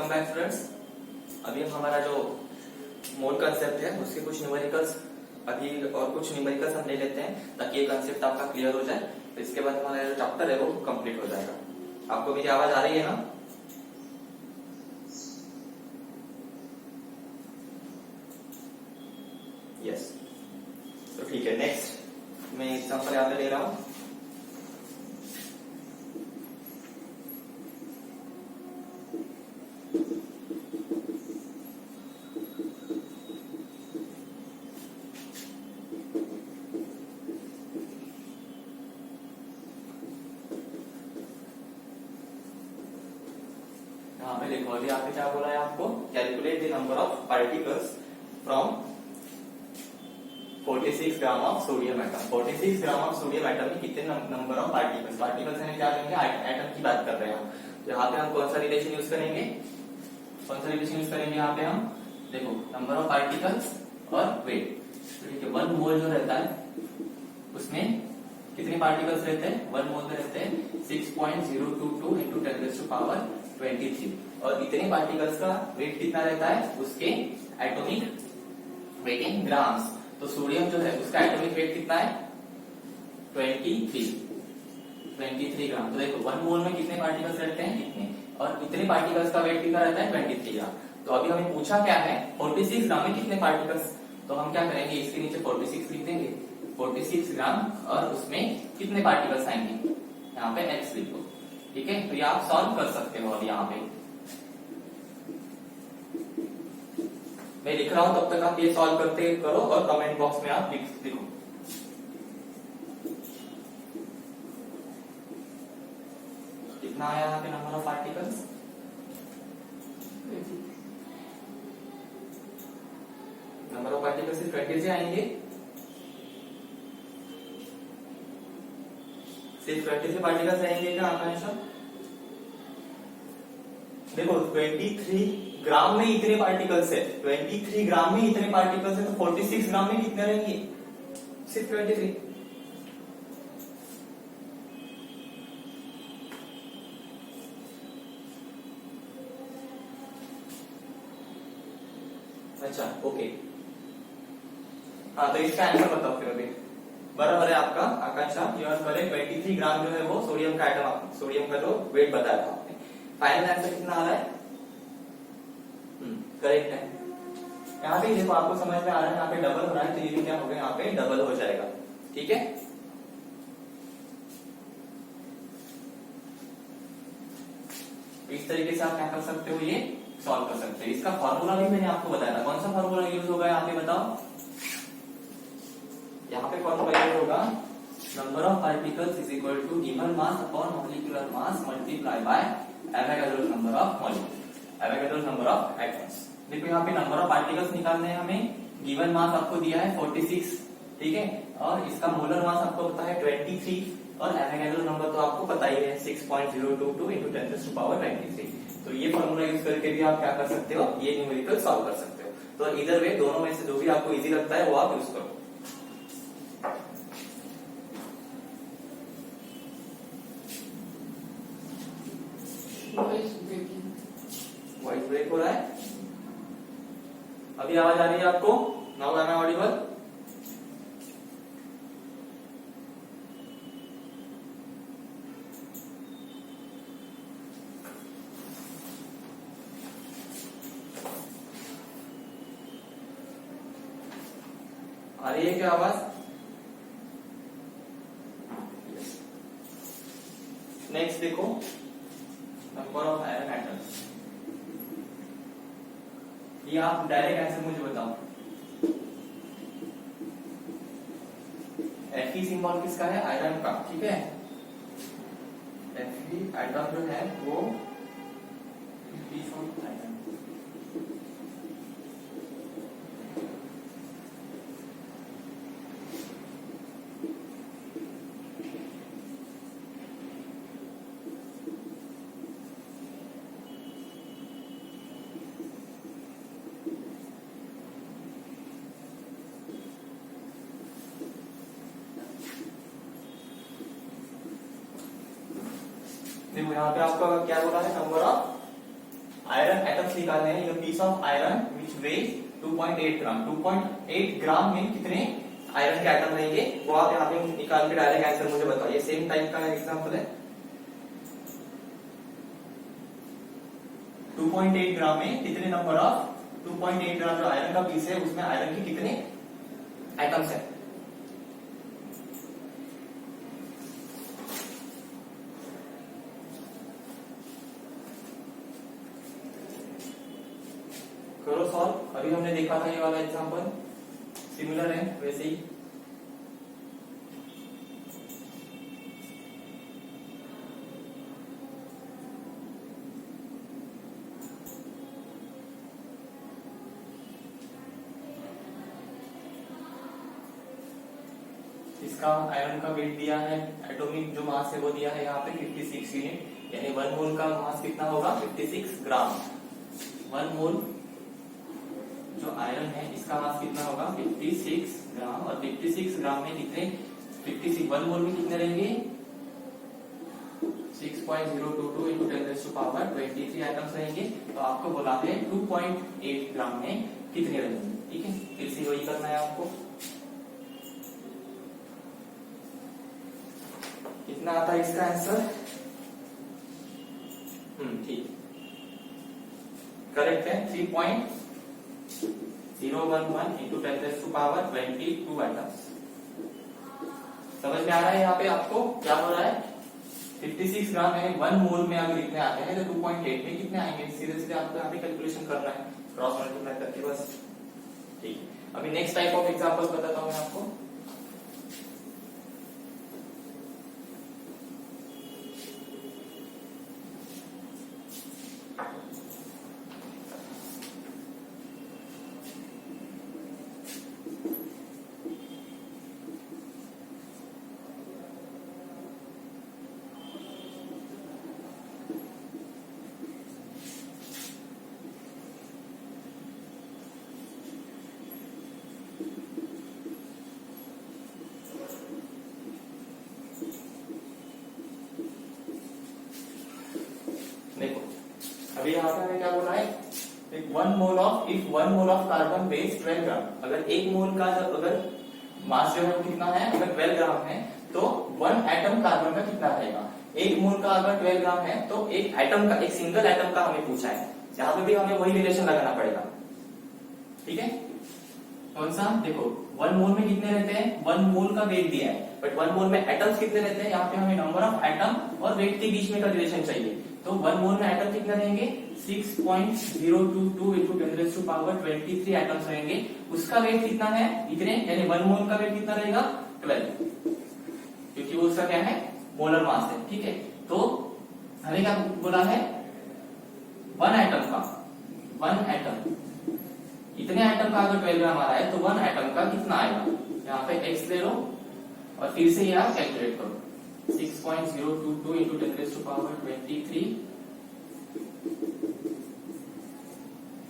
Welcome back students. अभी हम हमारा जो मोल कंसेप्ट है उसके कुछ न्यूमेरिकल्स अभी और कुछ न्यूमेरिकल्स हम ले लेते हैं ताकि ये कंसेप्ट आपका क्लियर हो जाए। तो इसके बाद हमारा जो चैप्टर है वो कंप्लीट हो जाएगा। आपको मेरी आवाज आ रही है ना? यस, तो ठीक है। नेक्स्ट मैं एग्जांपल यहाँ पे ले रहा हूँ। यहाँ पे देखो, अभी यहाँ पे क्या बोला है आपको, calculate the number of particles from 46 gram of sodium atom. 46 gram of sodium atom में कितने नंबर ऑफ पार्टिकल्स, पार्टिकल्स यानी क्या करेंगे, एटम की बात कर रहे हैं हम। तो यहाँ पे हम कौन सा रिलेशन यूज करेंगे, कौन सा रिलेशन यूज करेंगे यहाँ पे हम, देखो नंबर ऑफ पार्टिकल्स और वेट। तो ठीक है, 1 मोल जो रहता है उसमें कितने पार्टिकल्स रहते हैं, 1 मोल में रहते हैं 6.022 इंटू 10⁻23 और इतने पार्टिकल्स का वेट कितना रहता है, उसके एटॉमिक वेट इन ग्राम्स। तो सोडियम जो है उसका एटॉमिक वेट कितना है, 23 ग्राम। तो देखो 1 मोल में कितने पार्टिकल्स रहते हैं, इतने, और इतने पार्टिकल्स का वेट कितना रहता है, 23 ग्राम। तो अभी हमें पूछा क्या है, 46 ग्राम में कितने पार्टिकल्स। तो हम क्या करेंगे, इसके नीचे 46 लिख देंगे, 46 ग्राम और उसमें कितने पार्टिकल्स आएंगे, यहाँ पे x लिख दो। ठीक है, तो ये आप सॉल्व कर सकते हो। अब यहाँ पे मैं लिख रहा हूं, तब तक आप ये सॉल्व करते करो और कमेंट बॉक्स में आप लिखो। कितना आया यहाँ पे number of particles, number of particles 20 से आएंगे, सिर्फ 20 से पार्टिकल्स आएंगे क्या आकांक्षा? देखो 23 ग्राम में इतने पार्टिकल्स है, 23 ग्राम में इतने पार्टिकल्स है, तो 46 ग्राम में कितने रहेंगे, सिर्फ 23। अच्छा ओके, हाँ तो इसका आंसर बताओ फिर। अभी बराबर है आपका आकांक्षा, यू आर करेक्ट। 23 ग्राम जो है वो सोडियम का एटम, सोडियम का जो वेट बताया था आपने। फाइनल आंसर कितना आ रहा है, करेक्ट है। यहाँ पे देखो आपको समझ में आ रहा है, यहाँ पे डबल हो रहा है, तो ये भी क्या होगा, यहाँ पे डबल हो जाएगा। ठीक है, इस तरीके से आप क्या कर सकते हो, ये सॉल्व कर सकते हो। इसका फॉर्मूला भी मैंने आपको बताया था, कौन सा फॉर्मूला यूज होगा यहाँ पे बताओ। यहाँ पे फॉर्मूला यूज होगा, number of particles is equal to given mass upon molecular mass multiply by Avogadro number of molecule, Avogadro number of atoms. देखो यहाँ पे नंबर ऑफ पार्टिकल्स निकालने हैं हमें, गिवन मास आपको दिया है 46, ठीक है, और इसका मोलर मास आपको पता है 23, और एवोगाड्रो नंबर तो आपको पता ही है 6.022 इंटू 10⁻23। तो ये फॉर्मूला यूज करके भी आप क्या कर सकते हो, ये न्यूमेरिकल सॉल्व कर सकते हो। तो इधर वे दोनों में से जो भी आपको इजी लगता है वो आप यूज करो। वॉइस ब्रेक हो रहा है, अभी आवाज आ रही है आपको, नाउ एम आई ऑडिबल? आ रही है क्या आवाज? नेक्स्ट देखो, नंबर ऑफ आयरन एटम्स। ये आप डायरेक्ट आंसर मुझे बताओ। Fe सिंबल किसका है, आयरन का, ठीक है। Fe एटम जो है वो आयरन। देखो यहाँ पे आपका क्या बोला है, नंबर ऑफ आयरन एटम्स निकालने हैं, ये piece of iron which weighs 2.8 gram. 2.8 gram में कितने आयरन के एटम रहेंगे वो आप यहाँ पे निकाल के डायरेक्ट आंसर मुझे बताइए। सेम टाइप का एग्जांपल है। 2.8 ग्राम में कितने नंबर ऑफ 2.8 ग्राम जो आयरन का पीस है उसमें आयरन के कितने एटम्स है। करो सॉल्व। अभी हमने देखा था ये वाला एग्जांपल, सिमिलर है वैसे ही। इसका आयरन का वेट दिया है, एटॉमिक जो मास है वो दिया है यहाँ पे 56 यूनिट, यानी 1 मोल का मास कितना होगा 56 ग्राम। 1 मोल जो आयरन है इसका मास कितना होगा 56 ग्राम, और 56 ग्राम में कितने 1 मोल में कितने रहेंगे 6.022 into 10⁻23 एटम्स रहेंगे। तो आपको बोला है 2.8 ग्राम में कितने रहेंगे। ठीक है, फिर से वही करना है आपको। कितना आता है इसका आंसर। ठीक, करेक्ट है। 3.011 into 10⁻22 एटम्स। समझ में आ रहा है यहाँ पे आपको क्या हो रहा है। 56 ग्राम है, 1 मोल में अगर इतने आते हैं तो 2.8 में कितने आएंगे, सीधे सीधे आपको यहाँ पे कैलकुलेशन करना है क्रॉस मल्टीप्लाई करके बस। ठीक, अभी नेक्स्ट टाइप ऑफ एग्जांपल बताता हूँ मैं आपको। देखो अभी यहाँ पे हमें क्या बोला है, if 1 mole of carbon weighs 12 gram, अगर 1 मोल का अगर मास जो है वो कितना है, अगर 12 ग्राम है तो 1 एटम कार्बन का कितना रहेगा। 1 मोल का अगर 12 ग्राम है तो एक एटम का, एक सिंगल एटम का हमें पूछा है। यहाँ पे भी हमें वही रिलेशन लगाना पड़ेगा। ठीक है, कौन सा, देखो 1 मोल में कितने रहते हैं, 1 मोल का वेट दिया है, बट 1 मोल में एटम्स कितने रहते हैं, यहाँ पे हमें नंबर ऑफ एटम और वेट के बीच में का रिलेशन चाहिए। तो 1 मोल में एटम कितने रहेंगे 6.022 into 10⁻23 एटम्स रहेंगे। उसका वेट कितना है इतने, यानी 1 मोल का वेट कितना रहेगा 12, क्योंकि वो उसका क्या है मोलर मास है। ठीक है, तो हमें क्या बोला है 1 एटम का, 1 एटम, इतने एटम का अगर 12 ग्राम आ रहा है तो 1 एटम का कितना आएगा, यहाँ पे x ले लो और फिर से ये आप कैलकुलेट करो। 6.022 into 10⁻23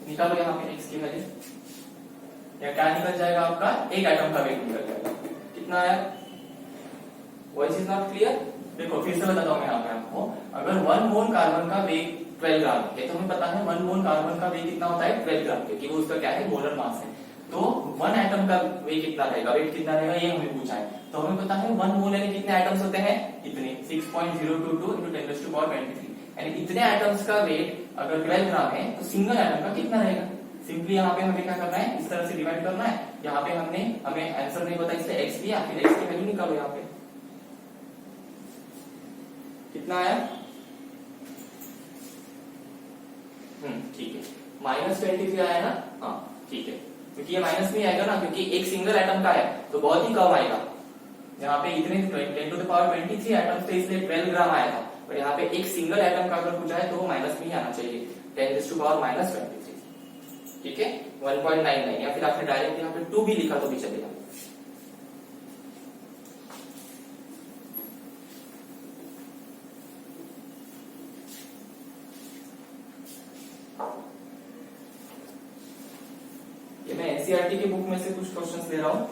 निकालो यहाँ पे x की वैल्यू, या क्या निकल जाएगा आपका, एक एटम का वेट निकल जाएगा। कितना आया, वॉइस इज नॉट क्लियर। देखो फिर से बताता हूँ मैं यहाँ पे आपको, अगर 1 मोल कार्बन का वेट 12 ग्राम है तो हमें पता है 1 मोल कार्बन का वेट कितना होता है 12 ग्राम, क्योंकि वो उसका क्या है मोलर मास है। तो 1 एटम का वेट कितना रहेगा, वेट कितना रहेगा ये हमें पूछा है। तो हमें पता है 1 मोल यानी कितने एटम्स होते हैं इतने, 6.022 into 10⁻23, यानी इतने एटम्स का वेट अगर 12 ग्राम है तो सिंगल एटम का कितना रहेगा। सिंपली यहाँ पे हमें क्या करना है, इस तरह से डिवाइड करना है। यहाँ पे हमें आंसर नहीं पता इसलिए x लिया, फिर x की वैल्यू निकालो। यहाँ पे कितना आया, ठीक है -23 आया ना। हाँ ठीक है, क्योंकि ये माइनस नहीं आएगा ना, क्योंकि एक सिंगल एटम का है तो बहुत ही कम आएगा। यहाँ पे इतने 10⁻23 एटम्स थे इसलिए 12 ग्राम आया था, और यहाँ पे एक सिंगल एटम का अगर पूछा है तो वो माइनस में ही आना चाहिए, 10⁻⁻23। ठीक है, 1.99, या फिर आपने डायरेक्ट यहाँ पे 2 भी लिखा तो भी चलेगा। ये मैं एनसीईआरटी की बुक में से कुछ क्वेश्चंस ले रहा हूं।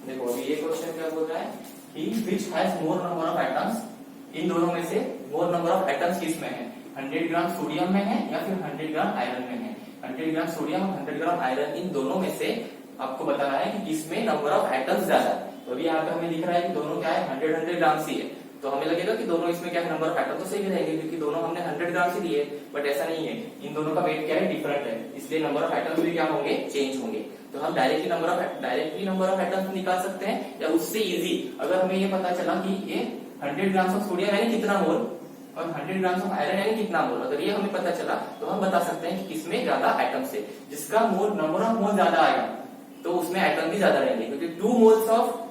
देखो अभी ये क्वेश्चन क्या बोल रहा है कि which has more number of atoms, इन दोनों में से मोर नंबर ऑफ एटम्स किस में है, 100 ग्राम सोडियम में है या फिर 100 ग्राम आयरन में है। 100 ग्राम सोडियम और 100 ग्राम आयरन, इन दोनों में से आपको बताना है कि किसमें नंबर ऑफ एटम्स ज्यादा है। तो अभी यहाँ पे हमें दिख रहा है कि दोनों क्या है 100 ग्राम सी है, तो हमें लगेगा कि दोनों इसमें क्या है नंबर ऑफ एटम तो सही रहेंगे क्योंकि दोनों हमने 100 ग्राम से लिए, बट ऐसा नहीं है, इन दोनों का वेट क्या है डिफरेंट है, इसलिए नंबर ऑफ एटम्स भी क्या होंगे चेंज होंगे। तो हम डायरेक्टली नंबर ऑफ एटम्स निकाल सकते हैं, या उससे इजी अगर हमें ये पता चला कि ये 100 ग्राम ऑफ सोडियम यानी कितना मोल और 100 ग्राम ऑफ आयरन यानी कितना मोल, अगर ये हमें पता चला तो हम बता सकते हैं कि किसमें ज्यादा एटम्स है। जिसका मोल नंबर ऑफ मोल ज्यादा आएगा तो उसमें एटम भी ज्यादा रहेंगे, क्योंकि 2 मोल्स ऑफ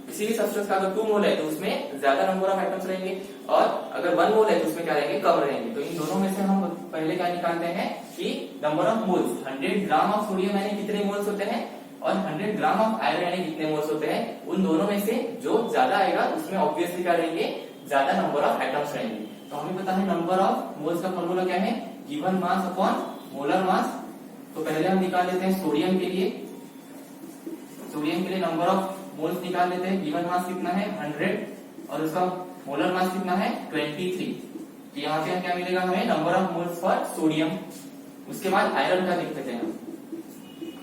किसी भी सब्सटेंस का अगर 2 मोल है तो उसमें ज्यादा नंबर ऑफ एटम्स रहेंगे, और अगर 1 मोल है तो उसमें क्या रहेंगे कम रहेंगे। तो इन दोनों में से हम पहले क्या निकालते हैं कि number of moles, 100 gram of sodium यानी कितने मोल्स होते हैं और 100 ग्राम ऑफ आयरन यानी कितने मोल्स होते हैं, उन दोनों में से जो ज्यादा आएगा उसमें ऑब्वियसली क्या रहेंगे ज्यादा नंबर ऑफ एटम्स रहेंगे। तो हमें पता है नंबर ऑफ मोल्स का फॉर्मूला क्या है, गिवन मास अपॉन मोलर मास। तो पहले हम निकाल लेते हैं सोडियम के लिए, सोडियम के लिए नंबर ऑफ मोल्स निकाल लेते हैं, गिवन मास कितना है 100 और उसका मोलर मास कितना है 23। तो यहाँ पे क्या मिलेगा हमें number of moles for sodium. उसके बाद आयरन का देख लेते हैं,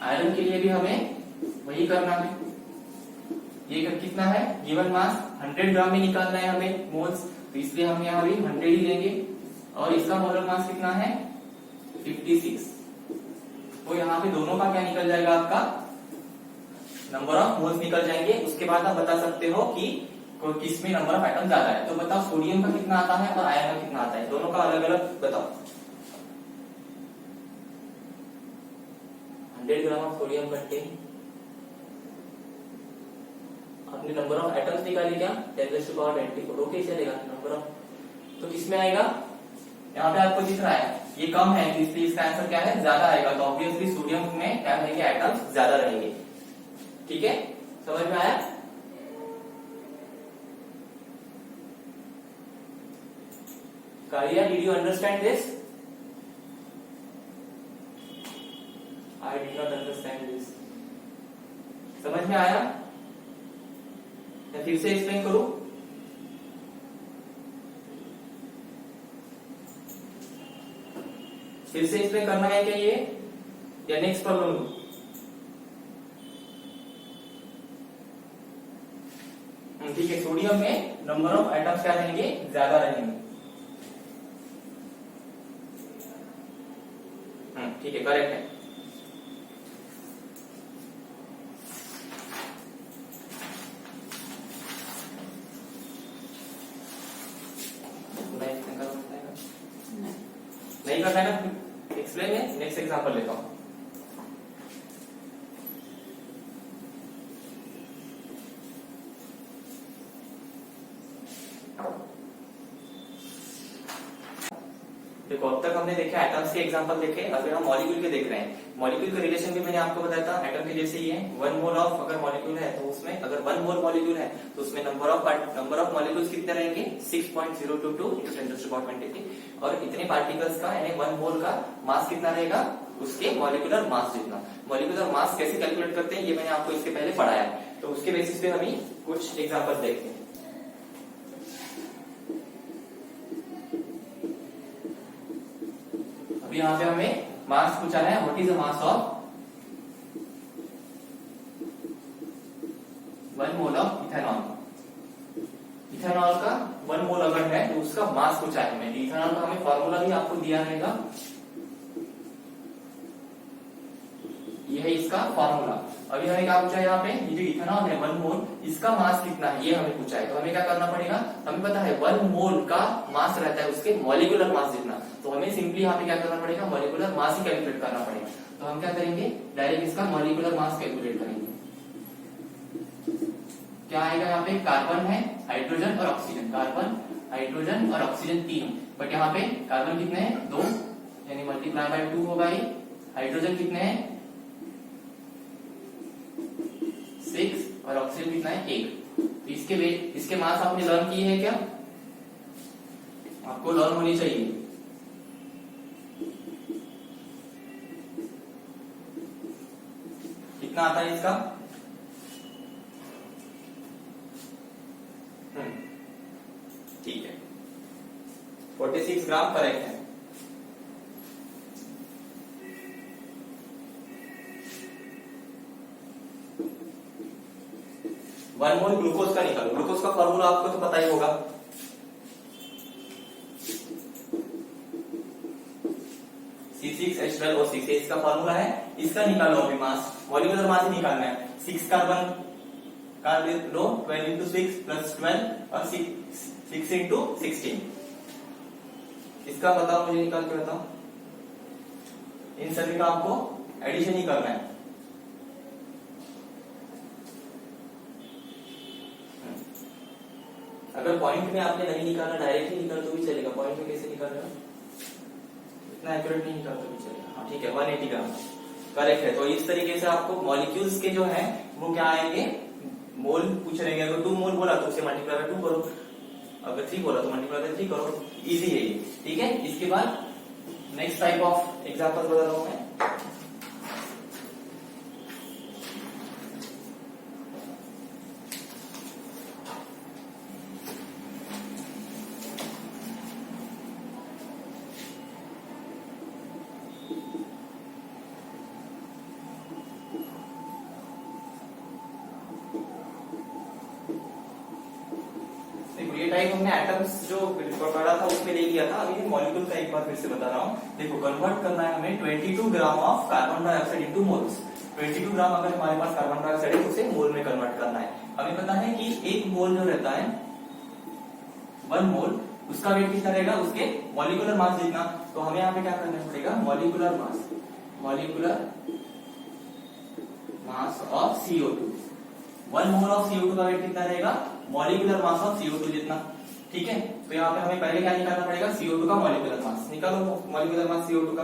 आयरन के लिए भी हमें वही करना है, ये कितना है गिवन मास 100 ग्राम में निकालना है हमें मोल्स, तो इसलिए हम यहाँ भी 100 ही लेंगे, और इसका मोलर मास कितना है 56। तो यहाँ पे दोनों का क्या निकल जाएगा आपका नंबर ऑफ मोल्स निकल जाएंगे। उसके बाद आप बता सकते हो कि किसमें नंबर ऑफ एटम ज्यादा है। तो बताओ सोडियम का कितना आता है और आयरन का कितना आता है, दोनों का अलग अलग बताओ। 100 ग्राम ऑफ सोडियम कंटेन, आपने नंबर ऑफ एटम्स निकाली क्या 10⁻²⁴, ओके चलेगा नंबर ऑफ, तो किसमें आएगा यहाँ पे आपको दिख रहा है ये कम है, इसलिए इसका आंसर क्या है ज्यादा आएगा, तो ऑब्वियसली सोडियम में क्या रहेंगे एटम्स ज्यादा रहेंगे। ठीक है, समझ में आया। Kalia, did you understand this? I did not understand this. समझ में आया? मैं फिर से एक्सप्लेन करूं? फिर से एक्सप्लेन करना है क्या ये, या नेक्स्ट प्रॉब्लम लूं? ठीक है, सोडियम में नंबर ऑफ एटम्स क्या रहेंगे ज्यादा रहेंगे। ठीक है, करेक्ट है। नहीं करना है ना, एक्सप्लेन है, नेक्स्ट एग्जांपल लेता हूं। देखो अब तक हमने देखे एटम्स के एग्जांपल देखे, अगर हम मॉलिक्यूल के देख रहे हैं, मॉलिक्यूल का रिलेशन भी मैंने आपको बताया था एटम के जैसे ही है। 1 मोल ऑफ अगर मॉलिक्यूल है तो उसमें अगर 1 मोल मॉलिक्यूल है तो उसमें नंबर ऑफ मॉलिक्यूल्स कितने रहेंगे 6.022 × 10⁻23, और इतने पार्टिकल्स का यानी 1 मोल का मास कितना रहेगा उसके मॉलिक्यूलर मास जितना। मॉलिक्यूलर मास कैसे कैलकुलेट करते हैं ये मैंने आपको इसके पहले पढ़ाया है, तो उसके बेसिस पे हम कुछ एग्जाम्पल देखते हैं। अभी यहाँ पे हमें मास पूछा है, what is the mass of 1 mole of ethanol. Ethanol का 1 मोल अगर है तो उसका मास पूछा है हमें। इथेनॉल का हमें फॉर्मूला भी आपको दिया रहेगा, ये है इसका फॉर्मूला। अभी हमें क्या पूछा है यहाँ पे, ये जो इथेनॉल है 1 मोल, इसका मास कितना है ये हमें पूछा है। तो हमें क्या करना पड़ेगा, हमें पता है 1 मोल का मास रहता है उसके मॉलिक्यूलर मास जितना, तो हमें सिंपली यहाँ पे क्या करना पड़ेगा मॉलिक्यूलर मास ही कैलकुलेट करना पड़ेगा। तो हम क्या करेंगे डायरेक्ट इसका मॉलिक्यूलर मास कैलकुलेट करेंगे। क्या आएगा यहाँ पे, कार्बन है, हाइड्रोजन और ऑक्सीजन, कार्बन हाइड्रोजन और ऑक्सीजन 3, बट यहाँ पे कार्बन कितने हैं 2, यानी मल्टीप्लाई बाय 2 होगा। हाइड्रोजन कितने हैं 6 और ऑक्सीजन कितना है 1। तो इसके मास आपने लर्न किए हैं क्या, आपको लर्न होनी चाहिए। कितना आता है इसका ठीक है, 46 ग्राम करेक्ट है। वन मोल ग्लूकोज का निकालो। ग्लूकोज का फॉर्मूला आपको तो पता ही होगा, C6H12O6 इसका फॉर्मूला है। इसका निकालो अभी मास, मॉलिक्यूलर मास ही निकालना है। 6 कार्बन का लो 12 इंटू 6 प्लस 12 और 6 इंटू 16। इसका बताओ, मुझे निकाल के बताओ। इन सभी का आपको एडिशन ही करना है। अगर पॉइंट में आपने नहीं निकालना, डायरेक्ट ही निकाल तो भी चलेगा। पॉइंट में कैसे निकालना, इतना एक्यूरेट नहीं निकाल तो भी चलेगा। हाँ ठीक है, 180 ग्राम करेक्ट है। तो इस तरीके से आपको मॉलिक्यूल्स के जो है वो क्या आएंगे, मोल पूछ रहेंगे। अगर 2 मोल बोला तो उसे मल्टीप्लाई बाय 2 करो, अगर 3 बोला तो मल्टीप्लाई बाय 3 करो। इजी है ये, ठीक है। इसके बाद नेक्स्ट टाइप ऑफ एग्जांपल बता रहा हूं मैं। ये टाइप हमने एटम्स जो पढ़ा था उसमें ले लिया था। अभी मॉलिक्यूल का एक बार फिर से बता रहा हूँ। देखो, कन्वर्ट करना है हमें 22 gram of carbon dioxide into moles. 22 ग्राम अगर हमारे पास कार्बन डाइऑक्साइड है तो उसे मोल में कन्वर्ट करना है। हमें पता है कि एक मोल जो रहता है, 1 मोल, उसका वेट कितना रहेगा, उसके मॉलिक्यूलर मास जितना। तो हमें यहाँ पे क्या करना पड़ेगा, molecular mass of CO2। 1 mole of CO2 का वेट कितना रहेगा, मॉलिक्यूलर मास ऑफ CO2 जितना। ठीक है, तो यहाँ पे हमें पहले क्या निकालना पड़ेगा, CO2 का मॉलिक्यूलर मास निकालो। मॉलिक्यूलर मास CO2 का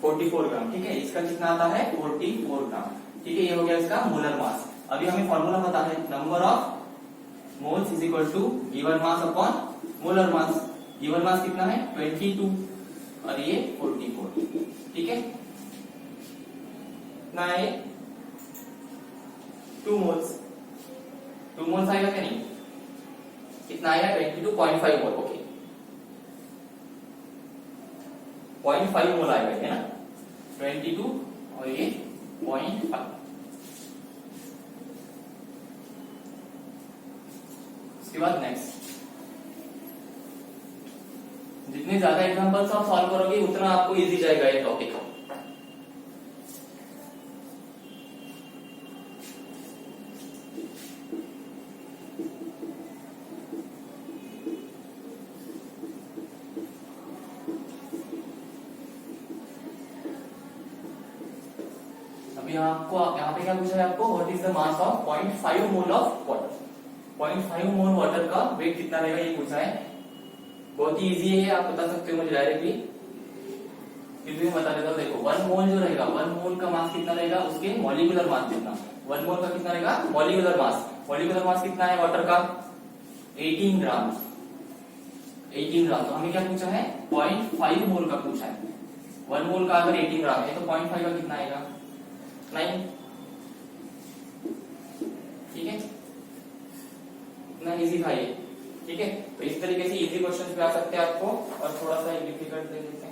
44 ग्राम। ठीक है, इसका कितना आता है, 44 ग्राम। ठीक है, ये हो गया इसका मोलर मास। अभी हमें फॉर्मूला पता है, number of moles is equal to given mass upon molar mass. Given mass कितना है, 22 और ये 44। ठीक है, कितना है, 2 मोल्स। 2 मोल्स आएगा क्या, नहीं, कितना आएगा, 22.5 मोल। ओके, 0.5 मोल आएगा, है ना, 22 और ये 0.5। उसके बाद नेक्स्ट, जितने ज्यादा एग्जांपल्स आप सॉल्व करोगे उतना आपको इजी जाएगा ये टॉपिक। अभी आपको यहाँ पे क्या पूछा है आपको, what is the mass of 0.5 mole of water. 0.5 mole water का वेट कितना रहेगा ये पूछा है। बहुत ही इजी है, आप बता सकते हो मुझे डायरेक्टली, फिर भी बता देता हूँ। देखो, 1 मोल जो रहेगा, 1 मोल का मास कितना रहेगा, उसके मॉलिक्यूलर मास जितना। 1 मोल का कितना रहेगा, मॉलिक्यूलर मास। मॉलिक्यूलर मास कितना है वाटर का, 18 ग्राम। 18 ग्राम। तो हमें क्या पूछा है, 0.5 मोल का पूछा है। 1 मोल का अगर 18 ग्राम है तो 0.5 का कितना आएगा, 9। ठीक है, इतना इजी था ये। ठीक है, तो इस तरीके से इजी क्वेश्चन पे आ सकते हैं आपको, और थोड़ा सा डिफिकल्ट दे देते हैं।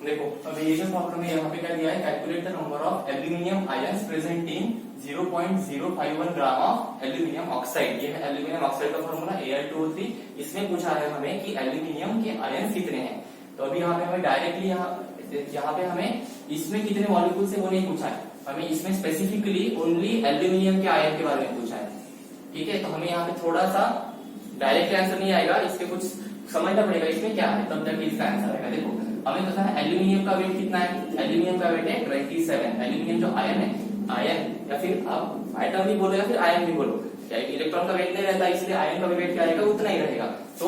देखो अब ये जो प्रॉब्लम है यहाँ पे क्या दिया है, calculate the number of aluminium ions present in 0.051 gram of aluminium oxide. ये है एल्यूमिनियम ऑक्साइड का फॉर्मूला Al2O3। इसमें पूछा है हमें कि एल्यूमिनियम के आयंस कितने हैं। तो अभी यहाँ पे हमें डायरेक्टली यहाँ पे हमें इसमें कितने मॉलिक्यूल्स है वो नहीं पूछा है, हमें इसमें स्पेसिफिकली ओनली एल्यूमिनियम के आयन के बारे में पूछा है। ठीक है, तो हमें यहाँ पे थोड़ा सा डायरेक्ट आंसर नहीं आएगा, इसके कुछ समझना पड़ेगा इसमें क्या है, तब जाके इसका आंसर आएगा। देखो हमें पता है एल्यूमिनियम का वेट कितना है, एल्यूमिनियम का वेट है 27। एल्यूमिनियम जो आयन है, आयन या फिर आप आइटम भी बोलो या फिर आयन भी बोलो, क्या इलेक्ट्रॉन का वेट नहीं रहता, इसलिए आयन का भी वेट क्या रहेगा, उतना ही रहेगा। तो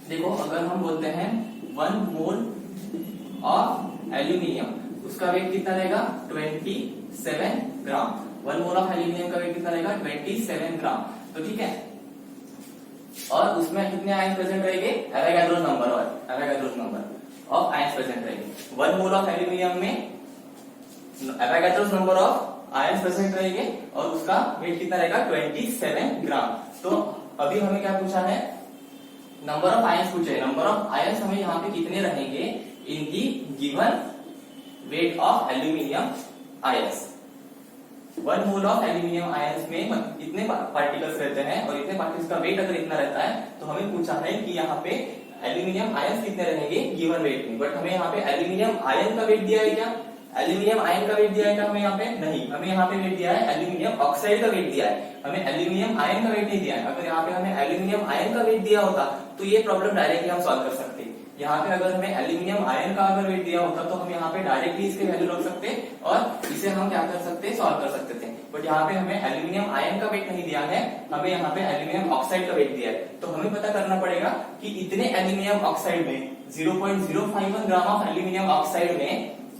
देखो अगर हम बोलते हैं 1 मोल ऑफ एल्यूमिनियम, उसका वेट कितना रहेगा 27 ग्राम। 1 मोल ऑफ एल्यूमिनियम का वेट कितना रहेगा 27 ग्राम। तो ठीक है, और उसमें कितने आयन प्रेजेंट रहेंगे, एवोगाड्रो नंबर और Avogadro number of ions present रहेंगे। 1 मोल ऑफ एल्यूमिनियम में Avogadro number of ions present रहेंगे और उसका वेट कितना रहेगा 27 ग्राम। तो अभी हमें क्या पूछा है, नंबर ऑफ आयंस पूछे। नंबर ऑफ आयंस हमें यहाँ पे कितने रहेंगे in the given weight of aluminium ions. 1 mole of aluminium ions में इतने पार्टिकल्स रहते हैं और इतने पार्टिकल्स का वेट अगर इतना रहता है तो हमें पूछा है कि यहाँ पे एल्यूमिनियम आयंस कितने रहेंगे गिवन वेट में। बट हमें यहाँ पे एल्यूमिनियम आयन का वेट दिया है क्या, एल्यूमिनियम आयन का वेट दिया है क्या हमें यहाँ पे, नहीं, हमें यहाँ पे वेट दिया है एल्यूमिनियम ऑक्साइड का वेट दिया है, हमें एल्यूमिनियम आयन का वेट नहीं दिया है। अगर यहाँ पे हमें एल्यूमिनियम आयन का वेट दिया होता तो ये प्रॉब्लम डायरेक्टली हम सॉल्व कर सकते। यहाँ पे अगर हमें एल्यूमिनियम आयन का अगर वेट दिया होता तो हम यहाँ पे डायरेक्टली इसके वैल्यू रख सकते और इसे हम क्या कर सकते, सॉल्व कर सकते थे। बट यहाँ पे हमें एल्यूमिनियम आयन का वेट नहीं दिया है, हमें यहाँ पे एल्यूमिनियम ऑक्साइड का वेट दिया है। तो हमें पता करना पड़ेगा कि इतने एल्यूमिनियम ऑक्साइड में 0.051 ग्राम ऑफ एल्यूमिनियम ऑक्साइड में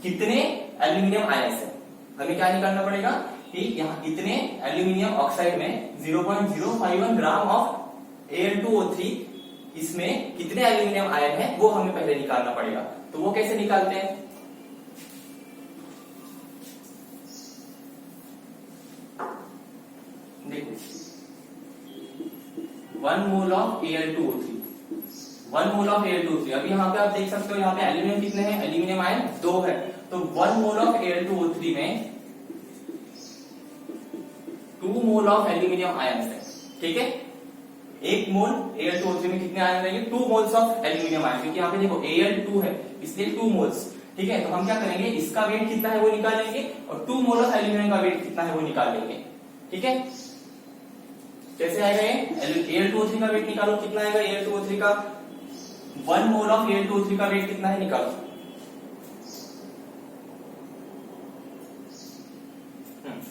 कितने एल्यूमिनियम आयंस है। हमें क्या निकालना पड़ेगा कि यहाँ इतने एल्यूमिनियम ऑक्साइड में 0.051 ग्राम ऑफ Al2O3 इसमें कितने एल्यूमिनियम आयन है वो हमें पहले निकालना पड़ेगा। तो वो कैसे निकालते हैं, देखो 1 mole of Al2O3, 1 mole of Al2O3। अभी यहाँ पे आप देख सकते हो यहाँ पे एल्यूमिनियम कितने हैं, एल्यूमिनियम आयन 2 है। तो 1 मोल ऑफ Al2O3 में 2 मोल ऑफ एल्यूमिनियम आयन है। ठीक है, 1 मोल Al2O3 में कितने आयन रहेंगे, 2 मोल्स ऑफ एल्यूमिनियम आयन, क्योंकि यहाँ पे देखो Al2 है इसलिए 2 मोल्स। ठीक है, तो हम क्या करेंगे, इसका वेट कितना है वो निकालेंगे और 2 मोल ऑफ एल्यूमिनियम का वेट कितना है वो निकाल लेंगे। ठीक है, कैसे आएगा ये, Al2O3 का वेट निकालो, कितना आएगा Al2O3 का, 1 मोल ऑफ Al2O3 का वेट कितना है निकालो।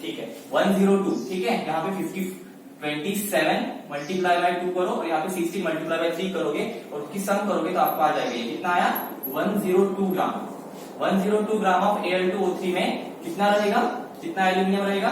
ठीक है 102। ठीक है, यहाँ पे 27 मल्टीप्लाई बाय 2 करो और यहाँ पे 60 मल्टीप्लाई बाय 3 करोगे और उसकी सम करोगे तो आपको आ जाएगा ये कितना आया 102 ग्राम। 102 ग्राम ऑफ Al2O3 में कितना रहेगा, कितना एल्यूमिनियम रहेगा,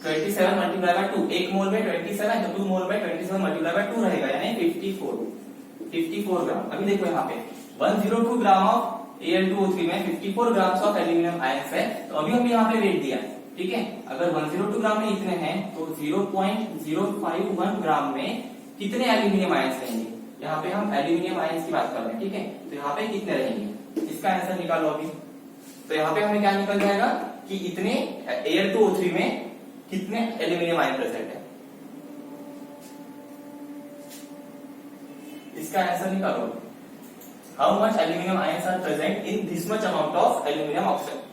27 मल्टीप्लाई बाय 2। 1 मोल में 27 तो 2 मोल में 27 मल्टीप्लाई बाय 2 रहेगा यानी 54 ग्राम। अभी देखो यहाँ पे 102 ग्राम ऑफ Al2O3 में 54 ग्राम ऑफ एल्यूमिनियम आयंस है। तो अभी हमें यहाँ पे वेट दिया है। ठीक है, अगर 102 ग्राम में इतने हैं तो 0.051 ग्राम में कितने एल्यूमिनियम आयंस रहेंगे। यहाँ पे हम एल्यूमिनियम आयंस की बात कर रहे हैं। ठीक है, तो यहाँ पे कितने रहेंगे, इसका आंसर निकालो अभी। तो यहाँ पे हमें क्या निकल जाएगा कि इतने Al2O3 में कितने एल्यूमिनियम आयन प्रेजेंट है, इसका आंसर निकालो। How much aluminium ions are present in this much amount of aluminium oxide.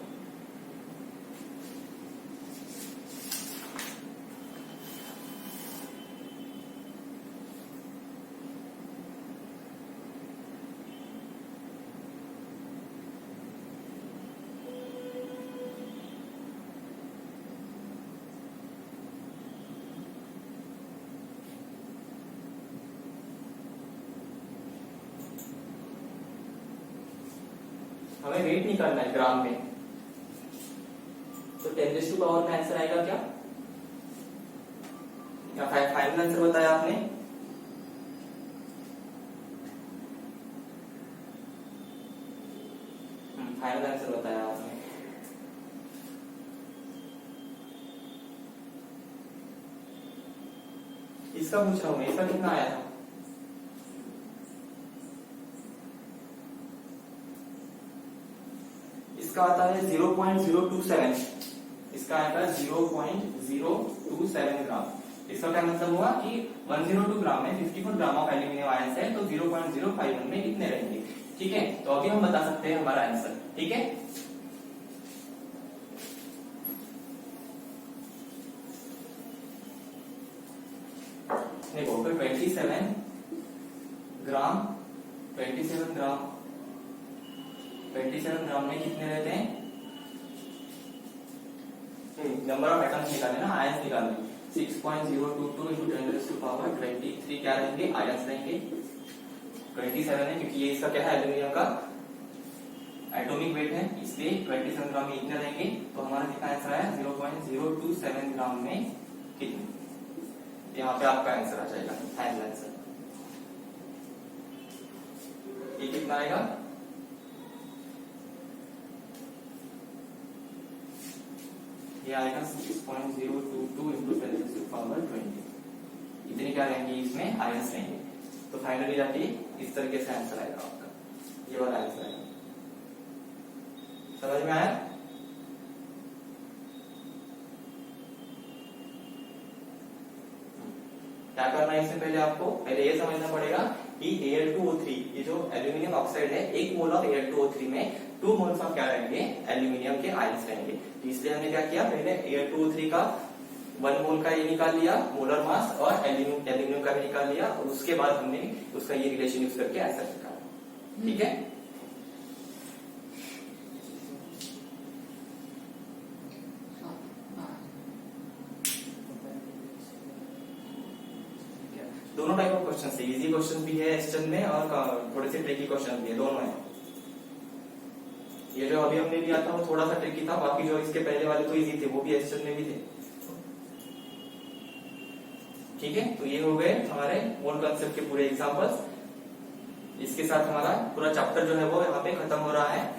हमें वेट निकालना है ग्राम में, तो 10 पावर में आंसर आएगा क्या, या फाइनल आंसर बताया आपने, फाइनल आंसर बताया आपने। इसका पूछ रहा हूं मैं, इसका कितना आया था, इसका आता है 0.027, इसका आता है 0.027 ग्राम। इसका क्या मतलब हुआ कि 102 ग्राम में 54 ग्राम ऑफ एल्यूमिनियम आयंस है, तो 0.051 में कितने रहेंगे। ठीक है, तो अभी हम बता सकते हैं हमारा आंसर। ठीक है, देखो फिर 27 ग्राम में कितने रहते हैं, नंबर ऑफ एटम्स निकालने ना, आयंस निकालने। 6.022 इंटू 10⁻23 क्या रहेंगे, आयंस रहेंगे। 27 है क्योंकि ये इसका क्या है, एल्यूमिनियम का एटॉमिक वेट है, इसलिए 27 ग्राम में इतने रहेंगे। तो हमारा कितना आंसर आया, 0.027 ग्राम में कितने। यहाँ पे आपका आंसर आ जाएगा, फाइनल आंसर। ये कितना आएगा, ये आएगा 6.022 इंटू 10⁻20। इतने क्या रहेंगे, इसमें आयंस रहेंगे। तो फाइनली जाके इस तरीके से आंसर आएगा आपका, ये वाला आंसर आएगा। समझ में आया। क्या करना है, इससे पहले आपको पहले ये समझना पड़ेगा कि Al2O3, ये जो एल्यूमिनियम ऑक्साइड है, 1 मोल ऑफ Al2O3 में 2 मोल्स ऑफ क्या रहेंगे, एल्यूमिनियम के आयंस रहेंगे। तो इसलिए हमने क्या किया, पहले Al2O3 का 1 मोल का ये निकाल लिया मोलर मास, और एल्यूमिनियम का भी निकाल लिया, और उसके बाद हमने उसका ये रिलेशन यूज करके आंसर निकाला। ठीक है, दोनों टाइप ऑफ क्वेश्चन है, इजी क्वेश्चन भी है एसचन में, और थोड़े से ट्रिकी क्वेश्चन भी है, दोनों है। ये जो अभी हमने लिया था वो थोड़ा सा ट्रिकी था, बाकी जो इसके पहले वाले तो इजी थे, वो भी एसचन में भी थे। ठीक है, तो ये हो गए हमारे मोल कंसेप्ट के पूरे एग्जांपल्स। इसके साथ हमारा पूरा चैप्टर जो है वो यहाँ पे खत्म हो रहा है।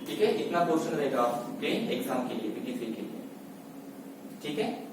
ठीक है, इतना पोर्शन रहेगा आपके एग्जाम के लिए, PT3 के लिए। ठीक है।